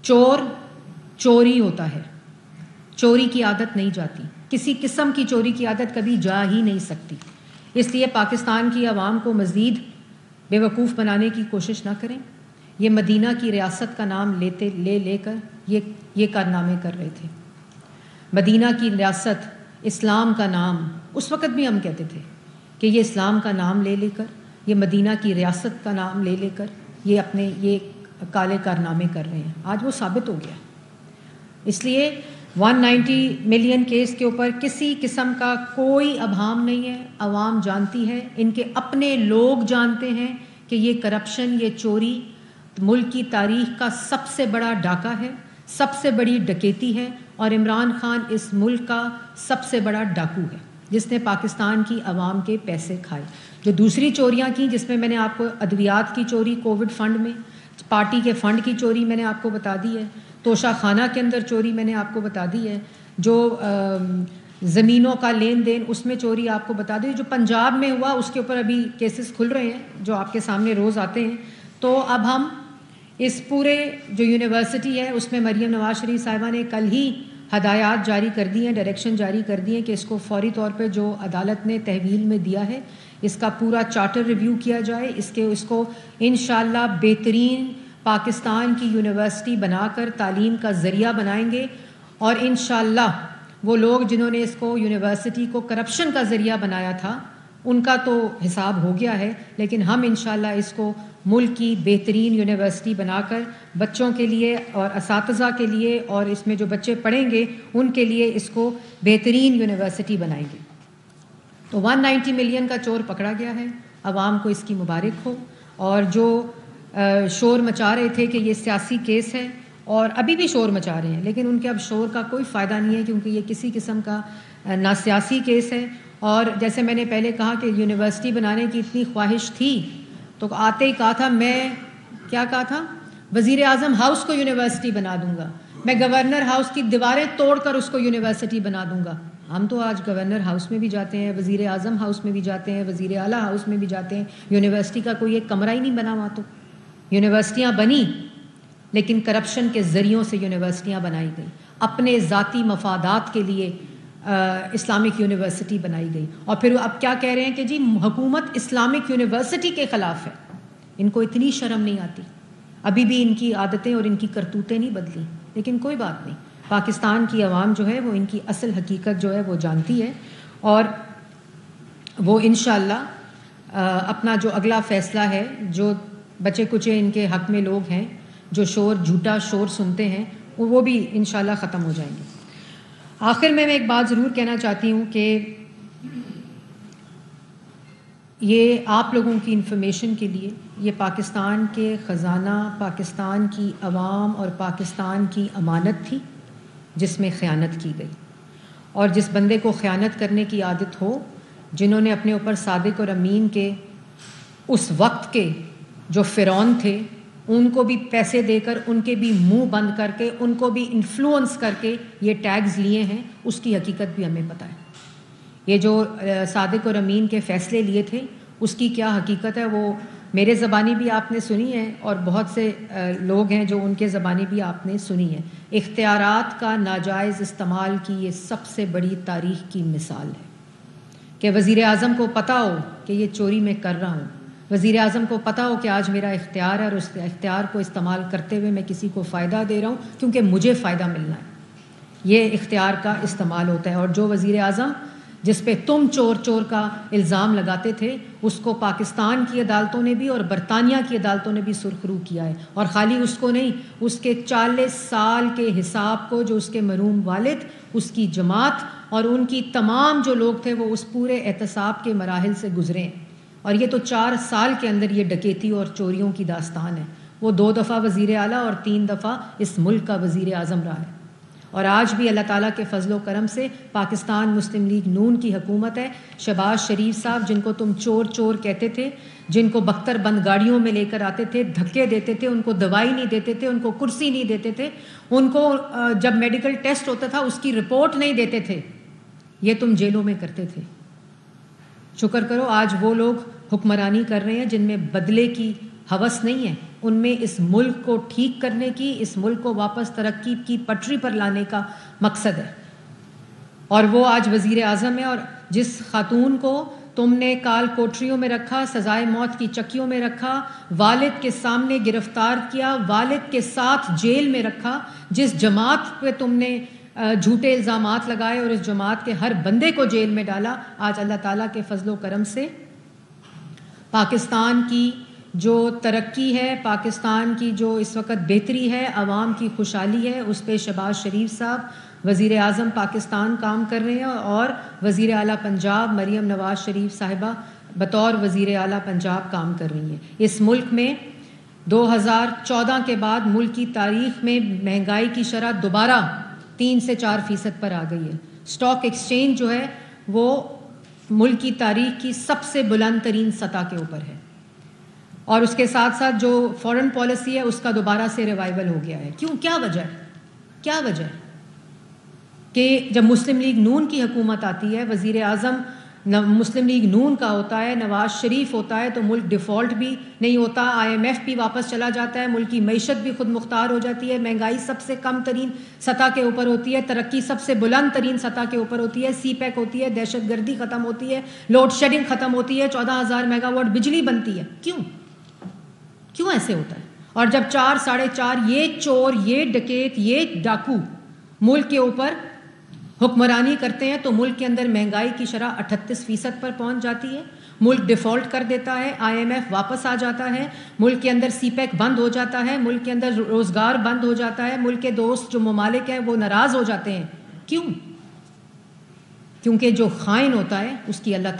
چور چوری ہوتا ہے، چوری کی عادت نہیں جاتی، کسی قسم کی چوری کی عادت کبھی جا ہی نہیں سکتی۔ اس لیے پاکستان کی عوام کو مزید بے وقوف بنانے کی کوشش نہ کریں۔ یہ مدینہ کی ریاست کا نام لے کر یہ کارنامے کر رہے تھے۔ مدینہ کی ریاست، اسلام کا نام، اس وقت بھی ہم کہتے تھے کہ یہ اسلام کا نام لے کر، یہ مدینہ کی ریاست کا نام لے کر یہ کالے کارنامے کر رہے ہیں۔ آج وہ ثابت ہو گیا۔ اس لیے 190 ملین کیس کے اوپر کسی قسم کا کوئی ابہام نہیں ہے۔ عوام جانتی ہے، ان کے اپنے لوگ جانتے ہیں کہ یہ کرپشن، یہ چوری ملک کی تاریخ کا سب سے بڑا ڈاکہ ہے، سب سے بڑی ڈکیتی ہے، اور عمران خان اس ملک کا سب سے بڑا ڈاکو ہے جس نے پاکستان کی عوام کے پیسے کھائے۔ جو دوسری چوریاں کی، جس میں نے آپ کو ادویات کی چوری کووڈ فنڈ میں، پارٹی کے فنڈ کی چوری میں نے آپ کو بتا دی ہے، توشہ خانہ کے اندر چوری میں نے آپ کو بتا دی ہے، جو زمینوں کا لین دین اس میں چوری آپ کو بتا دی، جو پنجاب میں ہوا اس کے اوپر ابھی کیسز کھل رہے ہیں جو آپ کے سامنے روز آتے ہیں۔ تو اب ہم اس پورے جو یونیورسٹی ہے اس میں مریم نواز شریف صاحبہ نے کل ہی ہدایات جاری کر دی ہیں، ڈائریکشن جاری کر دی ہیں کہ اس کو فوری طور پہ جو عدالت نے تحویل میں دیا ہے اس کا پورا چارٹر ریویو کیا جائے، اس کو انشاءاللہ بہترین پاکستان کی یونیورسٹی بنا کر تعلیم کا ذریعہ بنائیں گے، اور انشاءاللہ وہ لوگ جنہوں نے اس کو یونیورسٹی کو کرپشن کا ذریعہ بنایا تھا ان کا تو حساب ہو گیا ہے، لیکن ہم انشاءاللہ اس کو ملک کی بہترین یونیورسٹی بنا کر بچوں کے لیے اور اساتذہ کے لیے، اور اس میں جو بچے پڑھیں گے ان کے لیے اس کو بہترین یونیورسٹی بنائیں گے۔ تو 190 ملین کا چور پکڑا گیا ہے، عوام کو اس کی مبارک ہو۔ اور جو شور مچا رہے تھے کہ یہ سیاسی کیس ہے، اور ابھی بھی شور مچا رہے ہیں، لیکن ان کے اب شور کا کوئی فائدہ نہیں ہے، کیونکہ یہ کسی قسم کا نہ سیاسی کیس ہے۔ اور جیسے میں نے پہلے کہا کہ یونیورسٹی بنانے کی اتنی خواہش تھی تو آتے ہی کہا تھا، میں کیا کہا تھا، وزیر اعظم ہاؤس کو یونیورسٹی بنا دوں گا، میں گورنر ہاؤس کی دیواریں توڑ کر اس کو یونیورسٹی بنا دوں گا۔ ہم تو آج گورنر ہاؤس میں بھی جاتے ہیں، وزیر اعظم ہاؤس میں بھی جاتے ہیں، وزیر اعلیٰ ہاؤس میں بھی جاتے ہیں، یونیورسٹی کا کوئی ایک کمرہ ہی نہیں بنا ہوا۔ تو یونیورسٹیاں بنی لیکن کرپشن کے ذریعوں سے یونیورسٹیاں بنائی گئی، اپنے ذاتی مفادات کے لیے اسلامک یونیورسٹی بنائی گئی، اور پھر اب کیا کہہ رہے ہیں کہ جی حکومت اسلامک یونیورسٹی کے خلاف ہے۔ ان کو اتنی شرم نہیں آتی، ابھی بھی ان کی عادتیں اور ان کی کرتوتیں نہیں بدلی، لیکن کوئی بات نہیں، پاکستان کی عوام جو ہے وہ ان کی اصل حقیقت جو ہے وہ جانتی ہے، اور وہ انشاءاللہ اپنا جو اگلا فیصلہ ہے، جو بچے کچے ان کے حق میں لوگ ہیں جو جھوٹا شور سنتے ہیں، وہ بھی انشاءاللہ ختم ہو جائیں گے۔ آخر میں ایک بات ضرور کہنا چاہتی ہوں کہ یہ آپ لوگوں کی انفارمیشن کے لیے، یہ پاکستان کے خزانہ، پاکستان کی عوام اور پاکستان کی امانت تھی جس میں خیانت کی گئی، اور جس بندے کو خیانت کرنے کی عادت ہو، جنہوں نے اپنے اوپر صادق اور امین کے اس وقت کے جو فرعون تھے ان کو بھی پیسے دے کر، ان کے بھی منہ بند کر کے، ان کو بھی انفلوئنس کر کے یہ ٹیگز لیے ہیں، اس کی حقیقت بھی ہمیں پتہ ہے۔ یہ جو صادق اور امین کے فیصلے لیے تھے اس کی کیا حقیقت ہے وہ میرے زبانی بھی آپ نے سنی ہے، اور بہت سے لوگ ہیں جو ان کے زبانی بھی آپ نے سنی ہے۔ اختیارات کا ناجائز استعمال کی یہ سب سے بڑی تاریخ کی مثال ہے کہ وزیر اعظم کو پتہ ہو کہ یہ چوری میں کر رہا ہوں، وزیر اعظم کو پتہ ہو کہ آج میرا اختیار ہے اور اس اختیار کو استعمال کرتے ہوئے میں کسی کو فائدہ دے رہا ہوں کیونکہ مجھے فائدہ ملنا ہے، یہ اختیار کا استعمال ہوتا ہے۔ اور جو وزیر اعظم جس پہ تم چور چور کا الزام لگاتے تھے اس کو پاکستان کی عدالتوں نے بھی اور برطانیہ کی عدالتوں نے بھی سرخرو کیا ہے، اور خالی اس کو نہیں، اس کے 40 سال کے حساب کو جو اس کے مرحوم والد، اس کی جماعت اور ان کی تمام جو لوگ تھے وہ اس پورے احتساب کے مراحل سے گزرے ہیں، اور یہ تو 4 سال کے اندر یہ ڈکیتی اور چوریوں کی داستان ہے۔ وہ 2 دفعہ وزیر اعلیٰ اور 3 دفعہ اس ملک کا وزیر اعظم رہا ہے، اور آج بھی اللہ تعالیٰ کے فضل و کرم سے پاکستان مسلم لیگ نون کی حکومت ہے۔ شہباز شریف صاحب جن کو تم چور چور کہتے تھے، جن کو بختر بند گاڑیوں میں لے کر آتے تھے، دھکے دیتے تھے، ان کو دوائی نہیں دیتے تھے، ان کو کرسی نہیں دیتے تھے، ان کو جب میڈیکل ٹیسٹ ہوتا تھا اس کی رپورٹ نہیں دیتے تھے، یہ تم جیلوں میں کرتے تھے۔ شکر کرو آج وہ لوگ حکمرانی کر رہے ہیں جن میں بدلے کی ہوس نہیں ہے، ان میں اس ملک کو ٹھیک کرنے کی، اس ملک کو واپس ترقی کی پٹری پر لانے کا مقصد ہے۔ اور وہ آج وزیر اعظم ہے، اور جس خاتون کو تم نے کال کوٹریوں میں رکھا، سزائے موت کی چکیوں میں رکھا، والد کے سامنے گرفتار کیا، والد کے ساتھ جیل میں رکھا، جس جماعت پہ تم نے جھوٹے الزامات لگائے اور اس جماعت کے ہر بندے کو جیل میں ڈالا، آج اللہ تعالیٰ کے فضل و کرم سے پاکستان کی جو ترقی ہے، پاکستان کی جو اس وقت بہتری ہے، عوام کی خوشحالی ہے، اس پہ شہباز شریف صاحب وزیر اعظم پاکستان کام کر رہے ہیں، اور وزیر اعلیٰ پنجاب مریم نواز شریف صاحبہ بطور وزیر اعلیٰ پنجاب کام کر رہی ہیں۔ اس ملک میں 2014 کے بعد ملک کی تاریخ میں مہنگائی کی شرح دوبارہ 3 سے 4% پر آ گئی ہے۔ اسٹاک ایکسچینج جو ہے وہ ملک کی تاریخ کی سب سے بلند ترین سطح کے اوپر ہے، اور اس کے ساتھ ساتھ جو فارن پالیسی ہے اس کا دوبارہ سے ریوائول ہو گیا ہے۔ کیوں؟ کیا وجہ ہے؟ کیا وجہ ہے کہ جب مسلم لیگ نون کی حکومت آتی ہے، وزیر اعظم مسلم لیگ نون کا ہوتا ہے، نواز شریف ہوتا ہے، تو ملک ڈیفالٹ بھی نہیں ہوتا، IMF بھی واپس چلا جاتا ہے، ملک کی معیشت بھی خود مختار ہو جاتی ہے، مہنگائی سب سے کم ترین سطح کے اوپر ہوتی ہے، ترقی سب سے بلند ترین سطح کے اوپر ہوتی ہے، سی پیک ہوتی ہے، دہشت گردی ختم ہوتی ہے، لوڈ شیڈنگ ختم ہوتی ہے، 14,000 میگا واٹ بجلی بنتی ہے۔ کیوں ایسے ہوتا ہے؟ اور جب 4 ساڑھے 4 یہ چور، یہ ڈکیت، یہ ڈاکو ملک کے اوپر حکمرانی کرتے ہیں تو ملک کے اندر مہنگائی کی شرح 38% پر پہنچ جاتی ہے، ملک ڈیفالٹ کر دیتا ہے، IMF واپس آ جاتا ہے، ملک کے اندر سی پیک بند ہو جاتا ہے، ملک کے اندر روزگار بند ہو جاتا ہے، ملک کے دوست جو ممالک ہیں وہ ناراض ہو جاتے ہیں۔ کیوں؟ کیونکہ جو خائن ہوتا ہے اس کی اللہ